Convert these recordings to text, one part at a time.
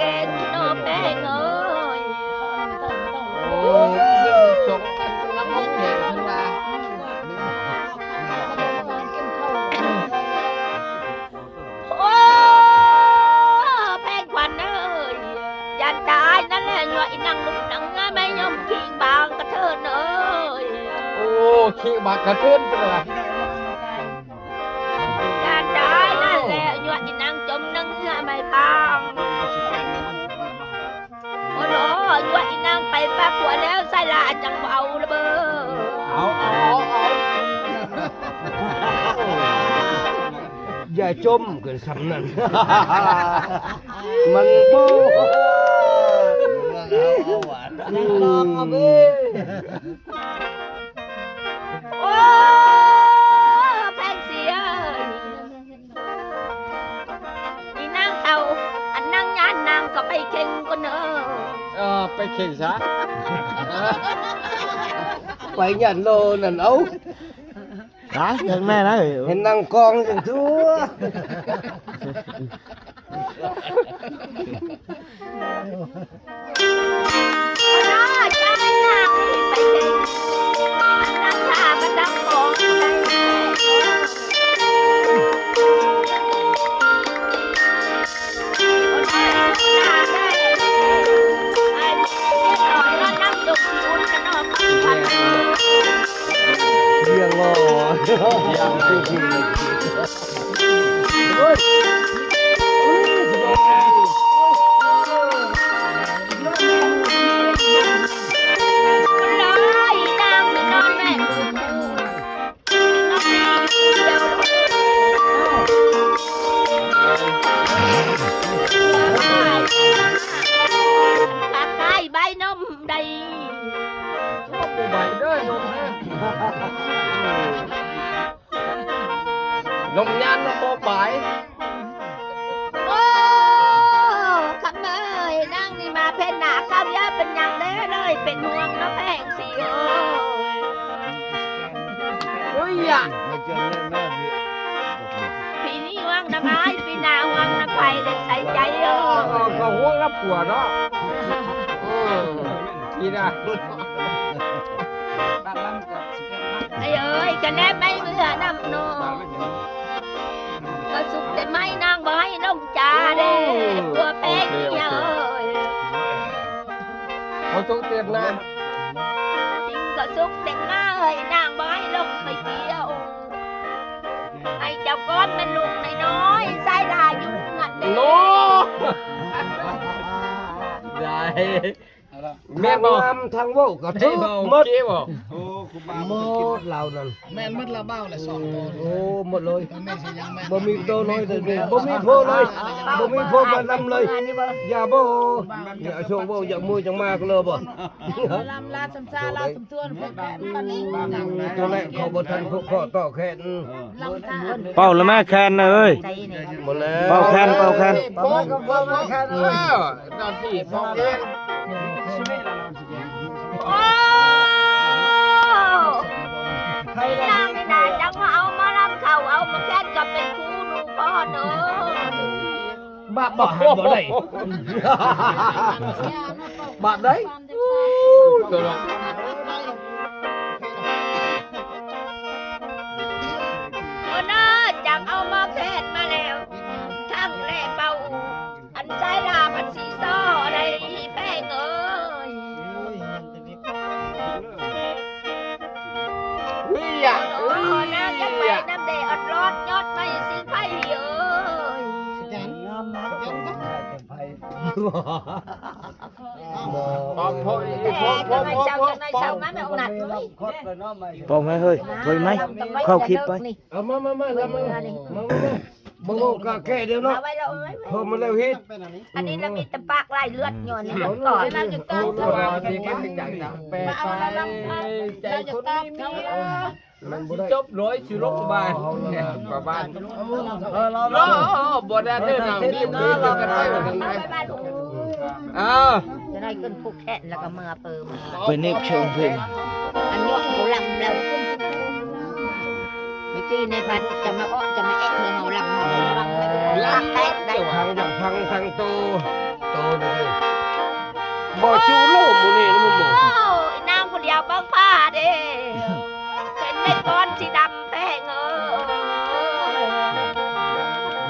ก่งโนแป้งเอ้ย โอ้สงน้ำมันเก่งขึ้นมา โอ้แป้งควันเอ้ยยันตายนั่นแหละหน่วยนั่งลุกนั่งไม่ยอมขี้บางกระเทินเอ้ย โอ้ขี้บากกระขึ้นไปเลย ยันตายนั่นแหละหน่วยนั่งจมนั่งไม่บางโอ้โหหน่วยนั่งไปแป๊บหัวแล้วใส่ละจังเอาระเบ้อ เอาอย่าจมเกินสำนั่นมันโบ้หวานเอาไป โอ้แพงเสียนี่นางเอาอันนางยานนางก็ไปเข่งก็เนอ ไปเข่งซะ ไปยันโลนั่นเอา đó chân này đó เห็นนางกองอย่างทั่ว น้าจ้านางไปเข่งอันนางชาบันดังของเรียงงอเฮ้ย ใบนมใด ใบเด้อนมนมยันนมโบใบ โอ้คำเอ้ยนั่งนี่มาเพนหนาข้าวยาเป็นอย่างแน่เลยเป็นห่วงน้ำแพงสิเอ้ย เฮ้ยอ่ะ ปีนี้ว่างน้ำไม้ปีหน้าว่างน้ำไผ่เด็กใส่ใจเออ ก็ห่วงรับผัวเนาะนี่นะ ไอ้เอ้ยจะแนบไม่เมื่อน้ำนองก็สุกแต่ไม่นางบ่ให้น้องจ่าเด้ตัวแป้งเนี่ยเอ้ย เขาต้องเตรียมนะ จริงก็สุกแต่ง่าเอ้ยนางบ่ให้ลงไปเที่ยวไอ้เจ้าก้อนมันลูกน้อยๆใส่ลายุ่งงันเด้ โน้ได้แม่ แม่ บอก งามทางเว่าก็ทุก ห หม ม ด ดบอก โอ้คุณบ้า หมดเหล่านั้น แม่นมัดละเบ้าเลยสองตัว โอ้หมดเลย แม่ใช่ยังแม่ บ่มีโตน้อยแต่เดียวบ่มีโพเลยบ่มีโพมานำเลย อย่าบ่อย่าโชว์บ่อย่ามือจังมากเลยบ่ ลำลาสัมซาลาสัมทวนพวกแกปันนี้ ตัวแรกเขาบ่ทันพวกข้อต่อแขน ลำตา bao là má khen nè ơi หมดแล้ว bao khen พ่อกับพ่อมาแค่นั้นตอนที่พ่อเลี้ยง โอ้ยนางนี่นาจังมาเอามาลำเข่าเอามาแค่กับเป็นครูหนูพ่อเนอะ บาปบ่หาบ่ได้บาปได้ ตัวละ โอ้นะจังเอามาแค่มาแล้วทั้งแร่เป่าอันใจลาพันสีซ้ออะไรแป้งเอ้ย เฮ้ยอ่ะ โอ้นะจะไปน้ำเดอดรอดยอดไม่สิไฟเอ้ย พ่อพ่อ แต่ พ่อพ่อ จะไม่ พ่อ เช้า พ่อ จะไม่เช้ามาไม่เอาหนักเลย bao mấy hơi thôi mấy khâu kịp ấy เอามาแล้วมาบ่กะแก่เดียวเนาะ เอาไว้แล้วเอาไว้ พอมาแล้วเฮ็ด อันนี้เรามีแต่ปากลายเลือดหย่อนนี่ก่อนนั่นจะต้อง ตัวเราที่มันเป็นอย่างนั้นแปลใจคนนี้มันจบร้อยชิลกบ้านบ้านบ่ได้เดินทางนี้มีกันไปวันนั้น ไปบ้านหู อ้าว จะได้ขึ้นผูกแขนแล้วก็มือเปิม bên nếp trông phim อันยกหูลำแล้วเมื่อกี้ในพันจะมาอ้อจะมาแอะเมืองหูลำหูลำไม่รู้ลำแตกได้ ทางอย่างทางโต โตเลยบ่จูโลมูนี่นะมึงบ่ โอ้ยนางคนเดียวเบิ่งผ้าเด้เป็นเม็ดก้อนสีดำแพง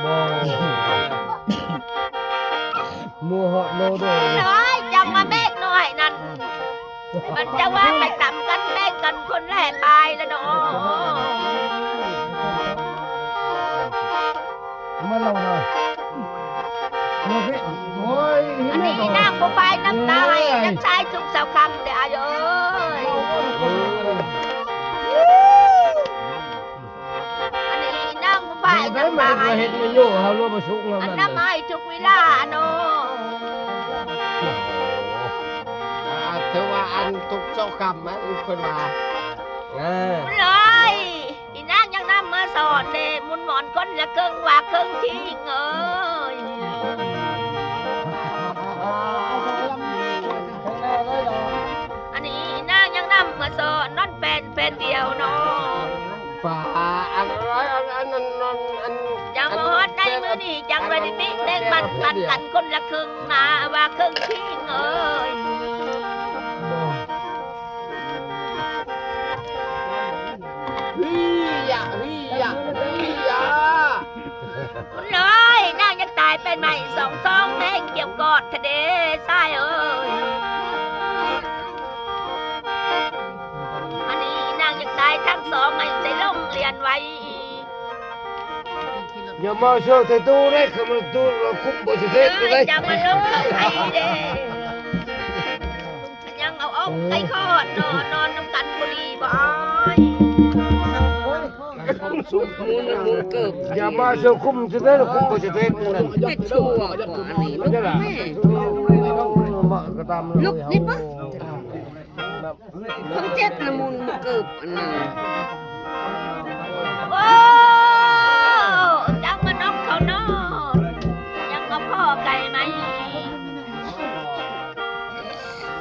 บ่มัวเหาะโลด้วย น้อยจังมาเมฆหน่อยนั่นมันจะว่าไปต่ำกันแม่งกันคนแรกตายแล้วเนาะ มาลงหน่อยมาพี่โอ้ย อันนี้นางบ่ไปน้ำตาให้นักชายทุกสาวคำเด้อเอ้ยอันนี้นางบ่ไป ได้ น้ำ มา ตาให้ เฮ็ดมันอยู่เฮาโลบ่สุกแล้ว อัน มัน น้ำให้ทุกเวลาเนาะ เธอว่าอันตุกเจ้าคำมั้ยคนว่า เลยอีนางยังนำมาสอนเด้มุนหมอนคนละครึ่งว่าครึ่งทิ้งเอ้ยอันนี้นางยังนำมาสอนนั่นเป็นเดียวเนาะ ป่าอันร้อยอันอัน จังฮอดในมือนี่จังเลยติ๊กเด้งมันกันคนละครึ่งนะว่าครึ่งทิ้งเอ้ยมันเลยนางยังตายเป็นใหม่สองแม่งเกี่ยวกอดทะเดใช่เอ้ยอันนี้นางยังตายทั้งสองให้ใจล่มเรียนไว้ อย่ามาโชว์แต่ตู้ได้คือมันตู้เราคุมบ่สิเฮ็ดได้ จะมาล้มเข้าไทยเด้ยังเอาอกไก่คอดนอนน้ำกันบุรีบ่อย สุกมุนเกิบ อย่ามาโชว์คุมสิได้คุมบ่สิเฮ็ดนั่น ไม่ชั่วกว่าอันนี้ลูกแม่ มาก็ตาม ลูกนี่ปะทั้งเจ็ดละมุนเกิบอันนั้น โอ้จังมานกเขานอนยังเอาข้อไก่ไหม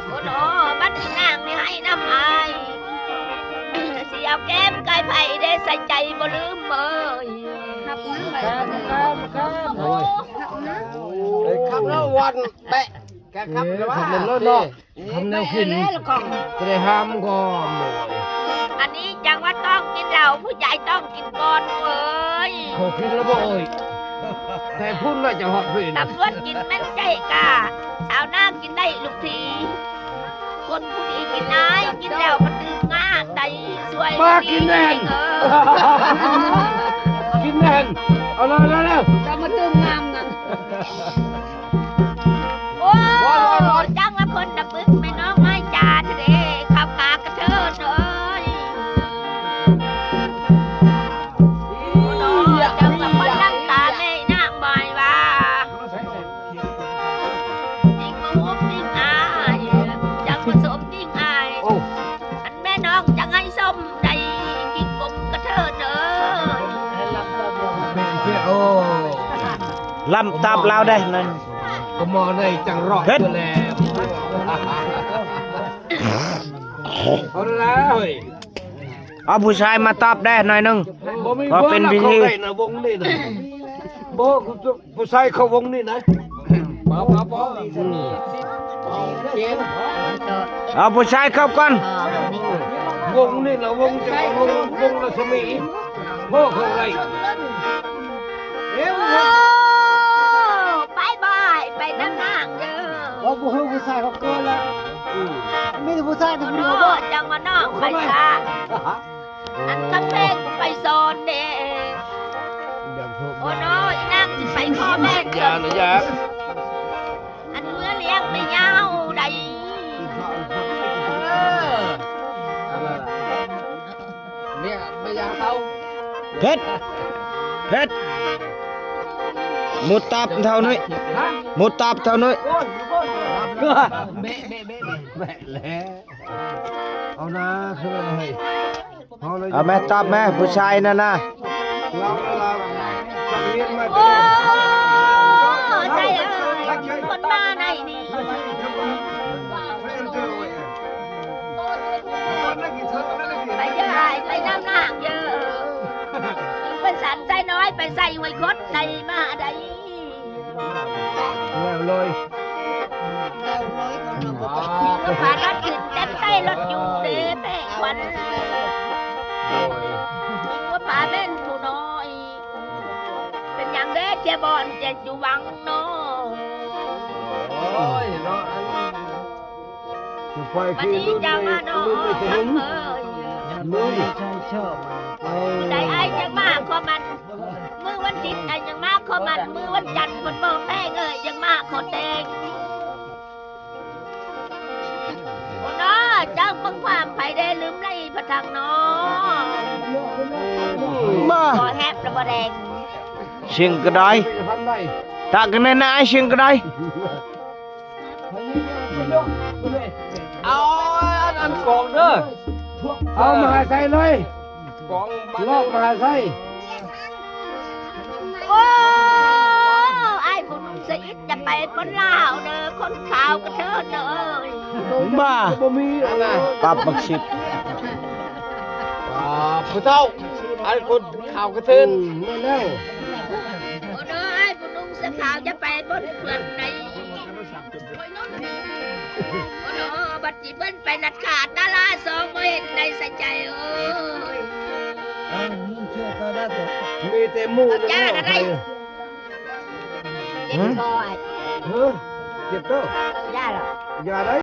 โอ้โหบัดนี้นางนี่ให้น้ำอายสิเอาแก้มไก่ไผ่ได้ใส่ใจบ่ลืมเมย ครับนะไป โอ้ย ขับแล้ววันแปะแกขับแล้วว่า ทำแล้วเนาะทำแนวกินก็ได้ห้ามก่อน อันนี้จังว่าต้องกินเหล้าผู้ใหญ่ต้องกินก่อนเว้ย เขากินแล้วบ่โอ้ยแต่พูดว่าจะฮอดพี่นะ ตำรวจกินแม่นใจกาชาวนากินได้ลูกที คนผู้ดีกินนายกินแล้วมันดื่มง่าใจสวย มากินแน่น เออ กินแน่นเอาเลยแล้ว จะมาตึมงามนั่น โอ้จังละคนดับบึกแม่น้องไม้จ่าทะเลขับกากระเทินเอ้ยโอ้โนจังละคนนั่งตาแม่นางบ่อยว่าจริงมาหุบจริงอายจังผสมจริงอาย โอ้ อันแม่น้องจังให้ส้มใดกินกลมกระเทินเอ้ย เป็นเพื่อโอ้ ลำตับเราได้นั่น ก็มอในจังรอดตัวแล้วเอาแล้วเฮ้ย เอาผู้ชายมาตับได้หน่อยนึง บ่มี ว่าเป็นพิธี เข้าได้นะวงนี่นะบ่ผู้ชายเข้าวงนี่นะป้า เอาผู้ชายเข้าก่อน วงนี่นะวงจะวงรัศมีบ่เข้าได้ โอ้ไปบ่ายไปนั่งนางเด้อ ว่าผู้ให้ผู้ชายเขาเกินแล้วไม่ได้ผู้ชายแต่ผู้ โน เดียวก็ จังมาน้องไปซะอันกำแพงไปโซนเด้โอ้โนอีนางสิไปข้อแม่เกินอันเมื่อเลี้ยงไม่ยาวใด เนี่ยไม่อยากเขา เพชรเพชรมุดตับเท่านี้มุดตับเท่านี้ แม่แล้วเอานะคืออะไรเอาเลย เอาแม่ตับแม่ผู้ชายนั่นนะ เราจะเรียนมา โอ้ใช่เอ้ยคนมาไหนนี่ไปเยอะไปน้ำนางเยอะเป็นสันใจน้อยไปใส่ไว้คดใจมาใด แล้วเลย รถผ่านรถขึ้นเต็มใส่รถอยู่เด้แป้งควันยิงว่าป่าเป็นผู้น้อยเป็นอย่างเด้เจ้าบอนเจ้าจูวังน้อ โอ้ยเนาะ จะไป วัน ที่ นี้ รุ่น จะ ไม่ มาน้อ รุ่นไม่ถึ ทั้ ง งเอ้ย รุ่น ใช่ชอบ ได้ไอ้ยังมากขอมันมือวันจิตไอ้ยังมากขอมันมือวันจันทร์คนบอกแป้งเอ้ยยังมากขอแตงโอ้น้อจังบังความไผได้ลืมไรพระทางน้อ มา ขอแฮบระบแดง เสียงกระได พันได้ ตากันแน่นายเสียงกระได เอาอันกองเด้อ เอามาใส่เลย กองบ้าน ลอกมาใส่ โอ้ไอ้ผู้หนุ่มสอิดจะไปปนลาวเด้อคนขาวกระเทินเด้อ มา บ่มี อันน่ะ ปรับบักสิบ ผู้เฒ่าอันคนข่าวกระเทือน นั่นแล้ว โอ้น้อยผู้หนุ่มเสื้อขาวจะไปบนเพื่อนในโอ้น้อบัดจิเบิ้นไปนัดขาดดาราสองบ่เห็นในใส่ใจเอ้ย มึงเชื่อก็ได้ตัว มีแต่หมูนั่น จ้า แล้ว อะไรเจ็บคอไอ้ เฮ้ยเจ็บเด้อ ได้หรอ อย่าได้